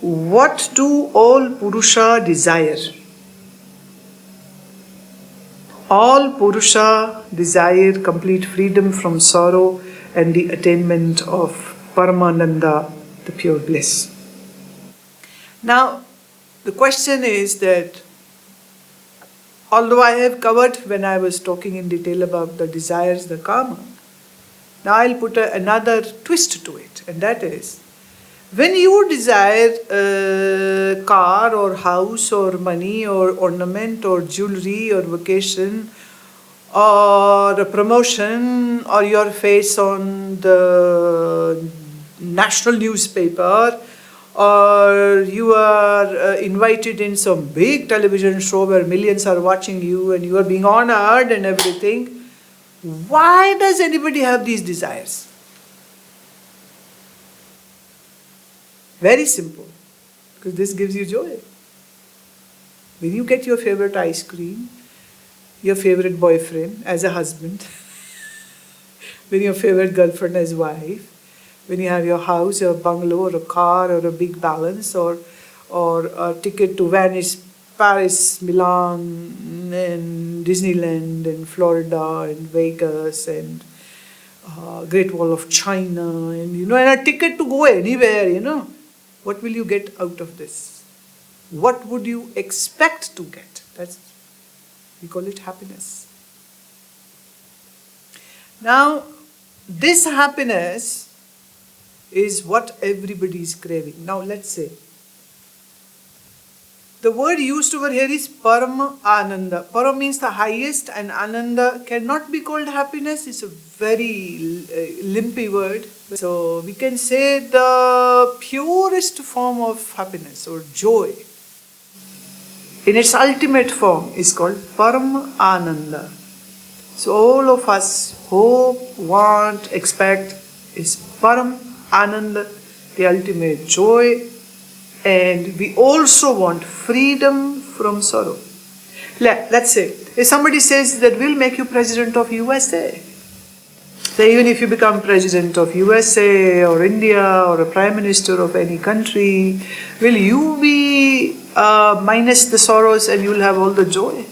What do all purusha desire? All purusha desire complete freedom from sorrow and the attainment of Paramananda, the pure bliss. Now, the question is that, although I have covered when I was talking in detail about the desires, the karma, now I'll put another twist to it, and that is, when you desire a car or house or money or ornament or jewelry or vacation or a promotion or your face on the national newspaper, or you are invited in some big television show where millions are watching you and you are being honored and everything, why does anybody have these desires? Very simple, because this gives you joy. When you get your favorite ice cream, your favorite boyfriend as a husband, when your favorite girlfriend as wife, when you have your house, your bungalow, or a car, or a big balance, or a ticket to Venice, Paris, Milan, and Disneyland, and Florida, and Vegas, and Great Wall of China, and and a ticket to go anywhere, what will you get out of this? What would you expect to get? We call it happiness. Now, this happiness is what everybody is craving. Now, let's say, the word used over here is paramānanda. Param means the highest, and ananda cannot be called happiness. It's a very limpy word. So we can say the purest form of happiness or joy, in its ultimate form, is called paramānanda. So all of us hope, want, expect is paramānanda, the ultimate joy. And we also want freedom from sorrow. Let's say, if somebody says that we'll make you president of USA, say even if you become president of USA or India or a prime minister of any country, will you be minus the sorrows and you'll have all the joy?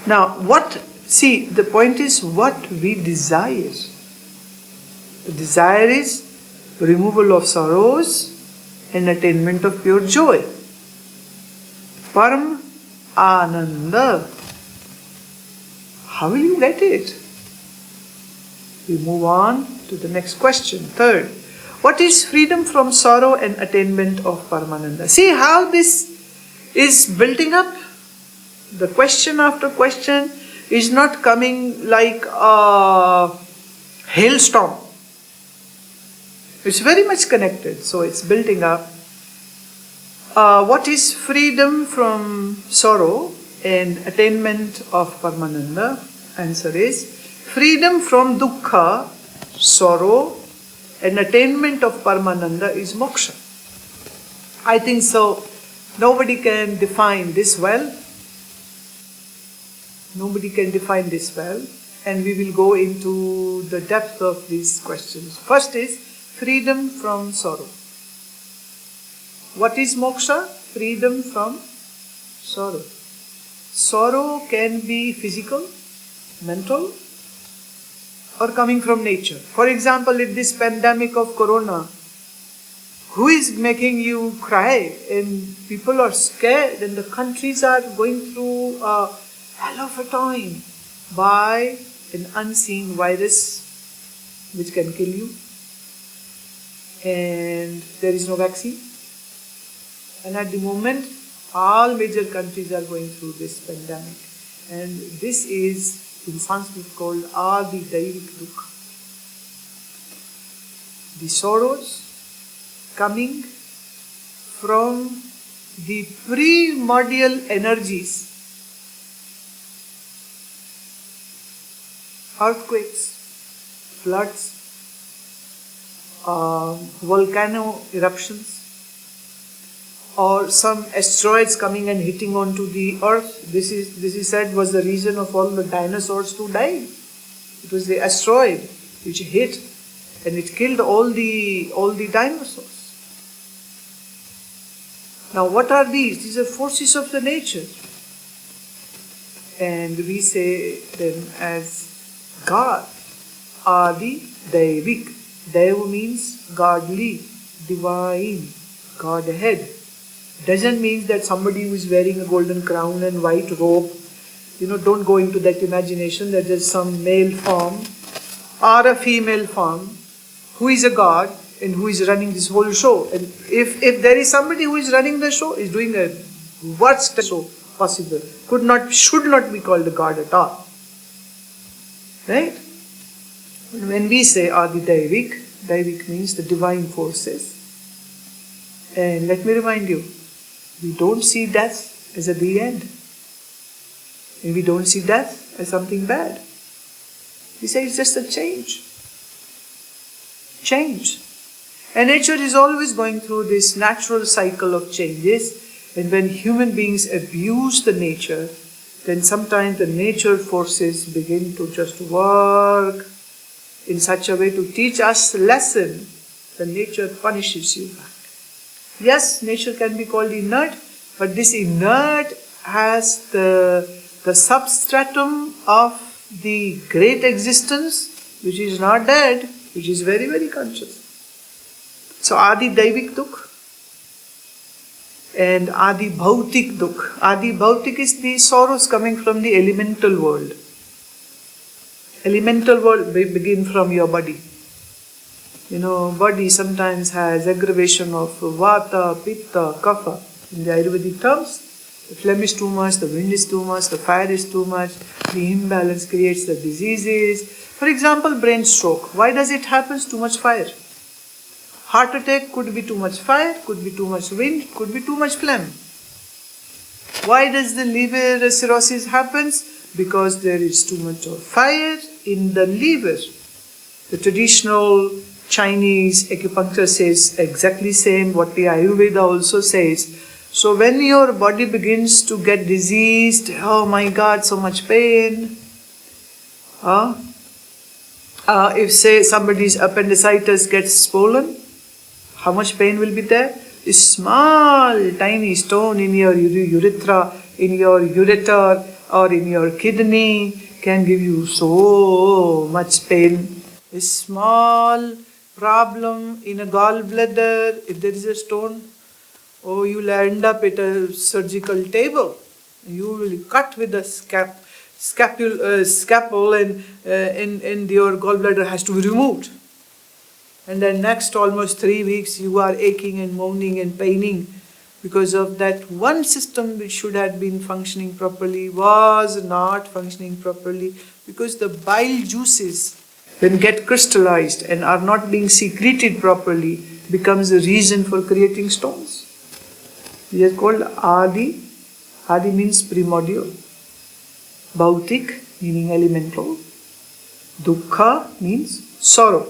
Now, the point is what we desire. The desire is removal of sorrows and attainment of pure joy. Paramānanda. How will you get it? We move on to the next question. Third, what is freedom from sorrow and attainment of Paramananda? See how this is building up? The question after question is not coming like a hailstorm. It's very much connected, so it's building up. What is freedom from sorrow and attainment of Paramananda? Answer is freedom from dukha, sorrow, and attainment of Paramananda is moksha. I think so. Nobody can define this well. Nobody can define this well. And we will go into the depth of these questions. First is freedom from sorrow. What is moksha? Freedom from sorrow. Sorrow can be physical, mental, or coming from nature. For example, in this pandemic of corona, who is making you cry? And people are scared, and the countries are going through a hell of a time by an unseen virus which can kill you. And there is no vaccine. And at the moment, all major countries are going through this pandemic. And this is in Sanskrit called Adi-daivik dukha. The sorrows coming from the premordial energies, earthquakes, floods, volcano eruptions, or some asteroids coming and hitting onto the earth. This is said was the reason of all the dinosaurs to die. It was the asteroid which hit and it killed all the dinosaurs. Now what are these? These are forces of the nature. And we say them as God, Adi-daivik. Daiva means godly, divine, Godhead. Doesn't mean that somebody who is wearing a golden crown and white robe, don't go into that imagination that there's some male form or a female form who is a god and who is running this whole show. And if there is somebody who is running the show, is doing a worst show possible, should not be called a god at all. Right? When we say Adi-daivik, daivik means the divine forces. And let me remind you, we don't see death as at the end. And we don't see death as something bad. We say it's just a change. Change. And nature is always going through this natural cycle of changes. And when human beings abuse the nature, then sometimes the nature forces begin to just work in such a way to teach us a lesson. The nature punishes you back. Yes, nature can be called inert, but this inert has the substratum of the great existence, which is not dead, which is very, very conscious. So Adi-daivik dukha and Adi-bhautik dukha. Adi-bhautik is the sorrows coming from the elemental world. Elemental world begin from your body. Body sometimes has aggravation of vata, pitta, kapha. In the Ayurvedic terms, the phlegm is too much, the wind is too much, the fire is too much, the imbalance creates the diseases. For example, brain stroke. Why does it happen? Too much fire. Heart attack could be too much fire, could be too much wind, could be too much phlegm. Why does the liver cirrhosis happens? Because there is too much of fire in the liver. The traditional Chinese acupuncture says exactly same what the Ayurveda also says. So when your body begins to get diseased, oh my God, so much pain. If say somebody's appendicitis gets swollen, how much pain will be there? A small, tiny stone in your urethra, in your ureter, or in your kidney can give you so much pain. A small problem in a gallbladder, if there is a stone, you will end up at a surgical table. You will cut with a scalpel and your gallbladder has to be removed. And then next almost 3 weeks you are aching and moaning and paining because of that one system which should have been functioning properly was not functioning properly because the bile juices, when get crystallized and are not being secreted properly, becomes a reason for creating stones. They are called Adi. Adi means primordial. Bhautik meaning elemental. Dukha means sorrow.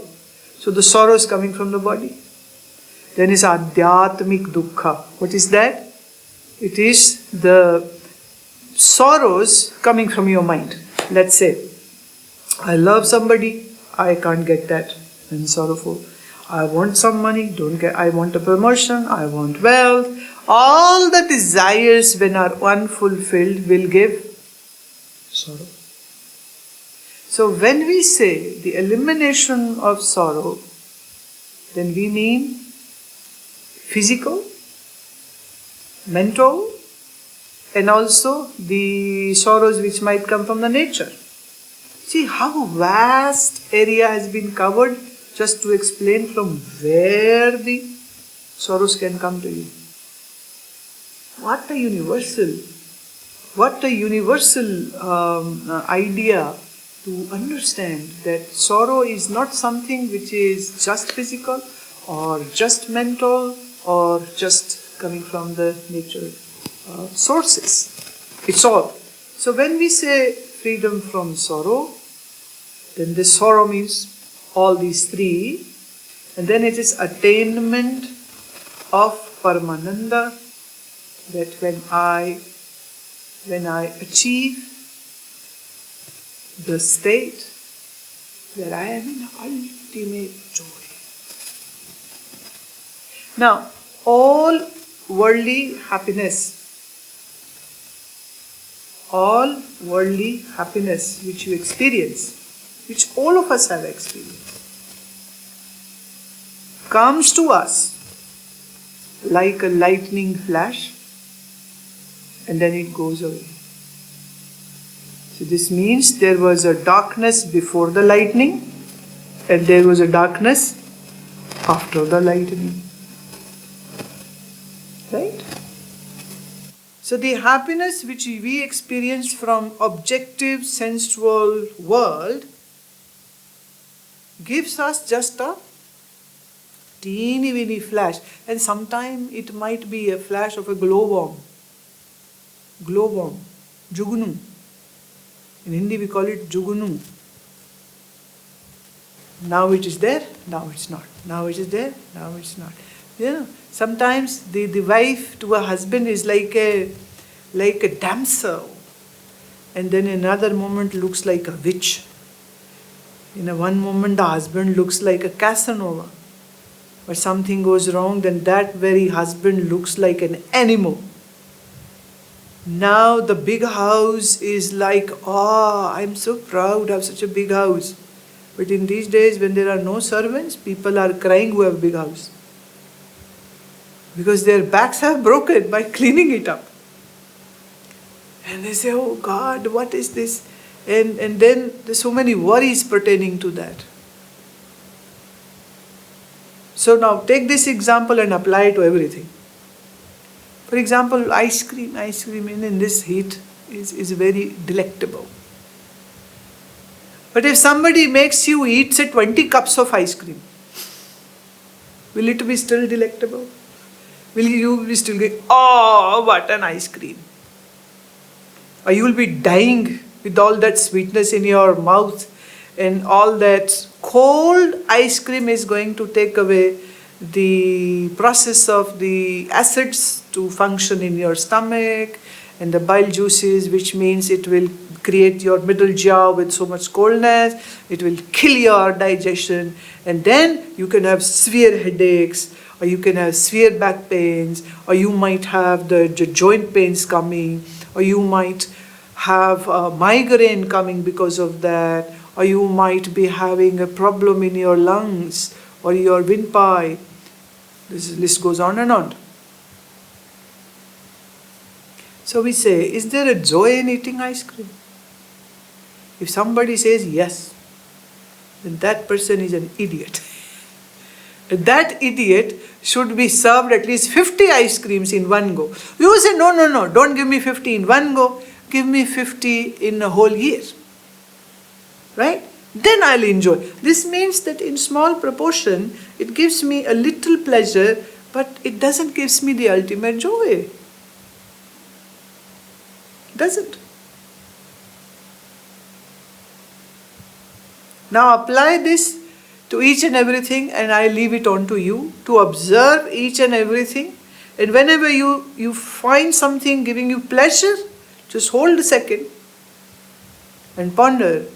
So the sorrow is coming from the body. Then is Adhyatmic dukha. What is that? It is the sorrows coming from your mind. Let's say, I love somebody, I can't get that. I'm sorrowful. I want some money, don't get. I want a promotion, I want wealth. All the desires when are unfulfilled will give sorrow. So when we say the elimination of sorrow, then we mean physical, mental, and also the sorrows which might come from the nature. See how vast area has been covered just to explain from where the sorrows can come to you. What a universal idea to understand that sorrow is not something which is just physical or just mental or just coming from the nature sources. It's all. So when we say freedom from sorrow, then this sorrow means all these three, and then it is attainment of Paramananda, that when I achieve the state where I am in ultimate joy. Now, all worldly happiness, all worldly happiness which you experience, which all of us have experienced, comes to us like a lightning flash and then it goes away. So this means there was a darkness before the lightning and there was a darkness after the lightning. Right? So the happiness which we experience from objective sensual world gives us just a teeny weeny flash, and sometimes it might be a flash of a glowworm, jugunu. In Hindi we call it jugunu. Now it is there, now it's not. Now it is there, now it's not. Sometimes the wife to a husband is like a damsel, and then in another moment looks like a witch. In one moment the husband looks like a Casanova. But something goes wrong, then that very husband looks like an animal. Now the big house is like, I'm so proud to have such a big house. But in these days when there are no servants, people are crying who have big house. Because their backs have broken by cleaning it up. And they say, oh God, what is this? And then there's so many worries pertaining to that. So now take this example and apply it to everything. For example, ice cream in this heat is very delectable. But if somebody makes you eat, say, 20 cups of ice cream, will it be still delectable? Will you be still going, oh, what an ice cream? Or you will be dying with all that sweetness in your mouth, and all that cold ice cream is going to take away the process of the acids to function in your stomach and the bile juices, which means it will create your middle jaw with so much coldness, it will kill your digestion, and then you can have severe headaches, or you can have severe back pains, or you might have the joint pains coming, or you might have a migraine coming because of that, or you might be having a problem in your lungs or your windpipe. This list goes on and on. So we say, is there a joy in eating ice cream? If somebody says yes, then that person is an idiot. That idiot should be served at least 50 ice creams in one go. You say, no, don't give me 50 in one go. Give me 50 in a whole year. Right? Then I'll enjoy. This means that in small proportion, it gives me a little pleasure, but it doesn't give me the ultimate joy. Doesn't. Now apply this to each and everything, and I leave it on to you to observe each and everything. And whenever you find something giving you pleasure, just hold a second and ponder.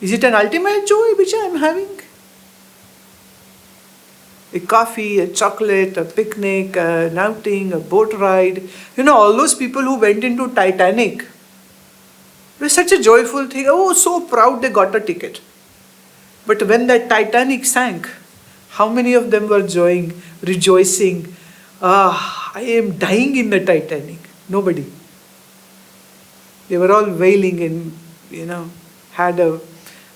Is it an ultimate joy which I am having? A coffee, a chocolate, a picnic, an outing, a boat ride. All those people who went into Titanic. It was such a joyful thing. Oh, so proud they got a ticket. But when that Titanic sank, how many of them were rejoicing? I am dying in the Titanic. Nobody. They were all wailing and, had a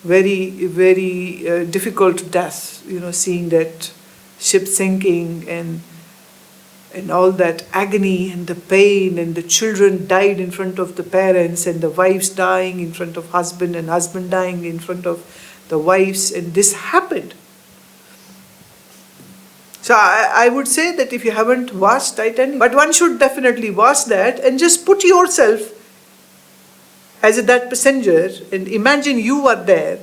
very, very difficult death, seeing that ship sinking and all that agony and the pain, and the children died in front of the parents, and the wives dying in front of husband, and husband dying in front of the wives, and this happened. So I would say that if you haven't watched Titanic, but one should definitely watch that and just put yourself as that passenger and imagine you are there,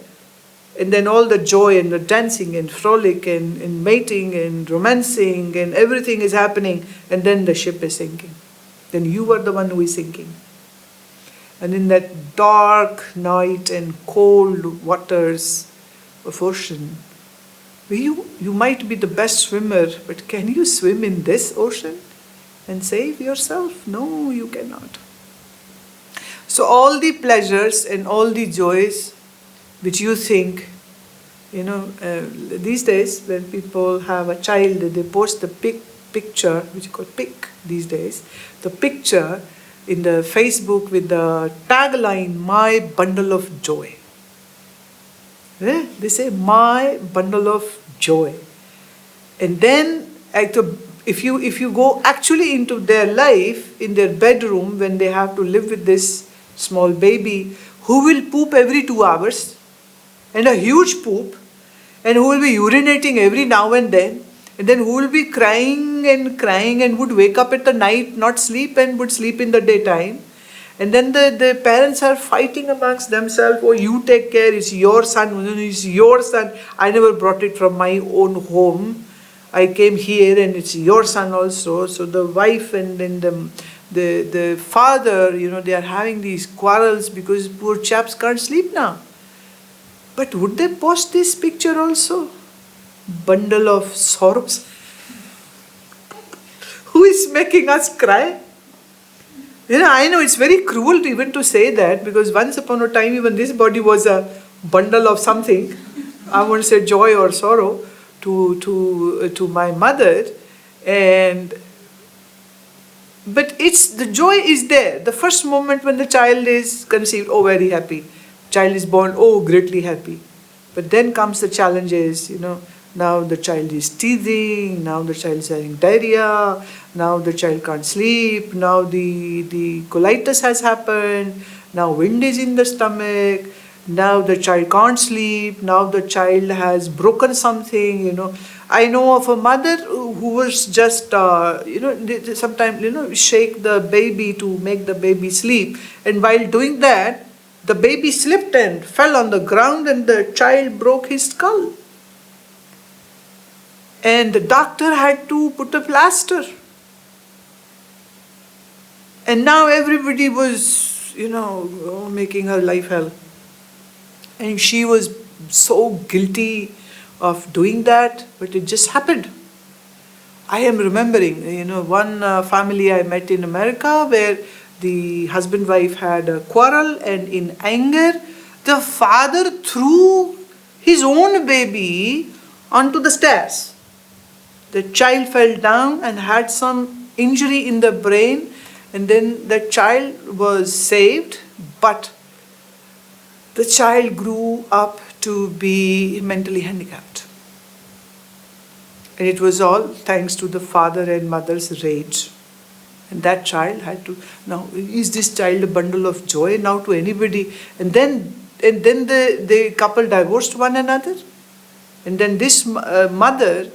and then all the joy and the dancing and frolic and mating and romancing and everything is happening, and then the ship is sinking. Then you are the one who is sinking. And in that dark night and cold waters of ocean, you might be the best swimmer, but can you swim in this ocean? and save yourself? No, you cannot. So all the pleasures and all the joys which you think, these days when people have a child, they post the picture, which is called pic these days, the picture in the Facebook with the tagline, "My bundle of joy." They say, "My bundle of joy." And then if you go actually into their life, in their bedroom, when they have to live with this small baby who will poop every 2 hours, and a huge poop, and who will be urinating every now and then who will be crying and would wake up at the night, not sleep, and would sleep in the daytime. And then the parents are fighting amongst themselves, "Oh, you take care, it's your son, it's your son. I never brought it from my own home. I came here and it's your son also." So the wife and then the father, they are having these quarrels because poor chaps can't sleep now. But would they post this picture also? Bundle of sorrows. Who is making us cry? I know it's very cruel even to say that, because once upon a time even this body was a bundle of something. I won't say joy or sorrow to my mother, but the joy is there. The first moment when the child is conceived, oh, very happy. Child is born, oh, greatly happy. But then comes the challenges, now the child is teething, now the child is having diarrhea, now the child can't sleep, now the colitis has happened, now wind is in the stomach, now the child can't sleep, now the child has broken something, I know of a mother who was just, sometimes, shake the baby to make the baby sleep. And while doing that, the baby slipped and fell on the ground and the child broke his skull. And the doctor had to put a plaster. And now everybody was, making her life hell. And she was so guilty of doing that, but it just happened. I am remembering, one family I met in America where the husband-wife had a quarrel, and in anger, the father threw his own baby onto the stairs. The child fell down and had some injury in the brain, and then the child was saved, but the child grew up to be mentally handicapped. And it was all thanks to the father and mother's rage. And that child had to, now is this child a bundle of joy now to anybody? And then the couple divorced one another. And then this mother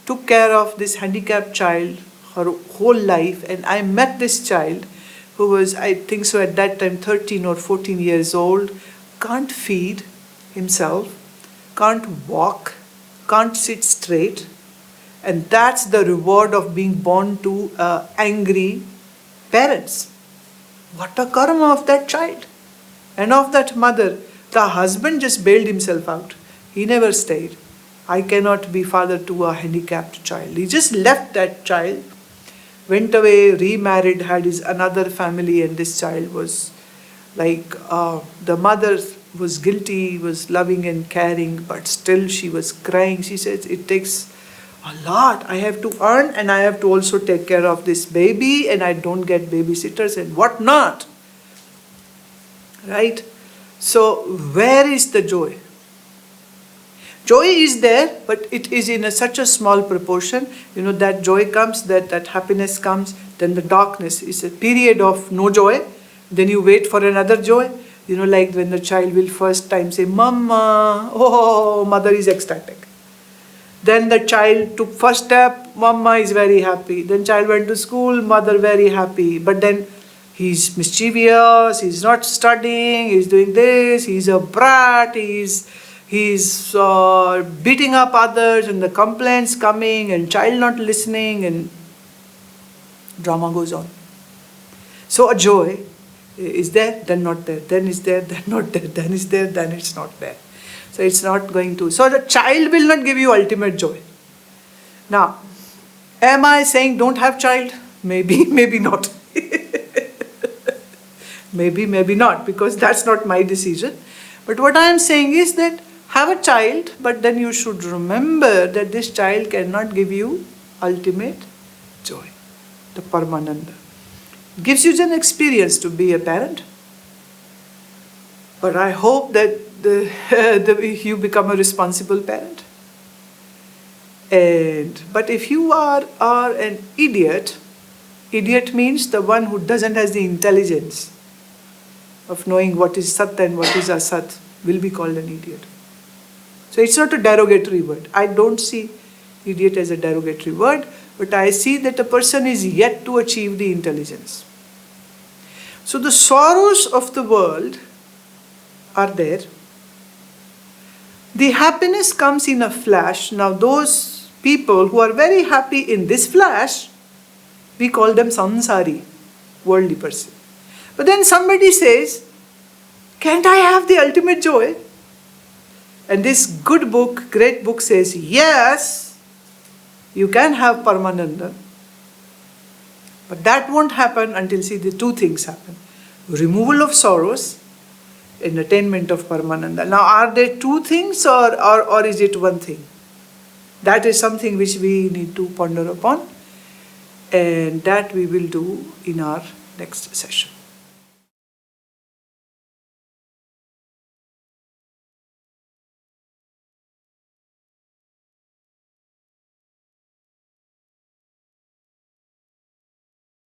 took care of this handicapped child her whole life. And I met this child who was, I think so at that time, 13 or 14 years old, can't feed himself, can't walk, can't sit straight. And that's the reward of being born to angry parents. What a karma of that child and of that mother. The husband just bailed himself out. He never stayed. I cannot be father to a handicapped child. He just left that child, went away, remarried, had his another family, and this child was like, the mother was guilty, was loving and caring, but still she was crying. She said, it takes a lot. I have to earn, and I have to also take care of this baby, and I don't get babysitters and whatnot. Right? So where is the joy? Joy is there, but it is in such a small proportion. That joy comes, that happiness comes, then the darkness is a period of no joy. Then you wait for another joy. Like when the child will first time say, "Mama," oh, mother is ecstatic. Then the child took first step, Mama is very happy. Then child went to school, mother very happy. But then he's mischievous, he's not studying, he's doing this, he's a brat, he's beating up others, and the complaints coming, and child not listening, and drama goes on. So a joy is there, then not there, then is there, then not there, then is there, then it's not there. So it's not going to. So the child will not give you ultimate joy. Now, am I saying don't have child? Maybe, maybe not. Maybe, maybe not, because that's not my decision. But what I am saying is that have a child, but then you should remember that this child cannot give you ultimate joy, the Paramananda. It gives you an experience to be a parent. But I hope that you become a responsible parent. But if you are an idiot, idiot means the one who doesn't have the intelligence of knowing what is Sat and what is Asat, will be called an idiot. So it's not a derogatory word. I don't see idiot as a derogatory word, but I see that a person is yet to achieve the intelligence. So the sorrows of the world are there. The happiness comes in a flash. Now those people who are very happy in this flash, we call them samsari, worldly person. But then somebody says, can't I have the ultimate joy? And this good book, great book says, yes, you can have Paramananda. But that won't happen until, see, the two things happen. Removal of sorrows and attainment of Paramananda. Now, are there two things or is it one thing? That is something which we need to ponder upon, and that we will do in our next session.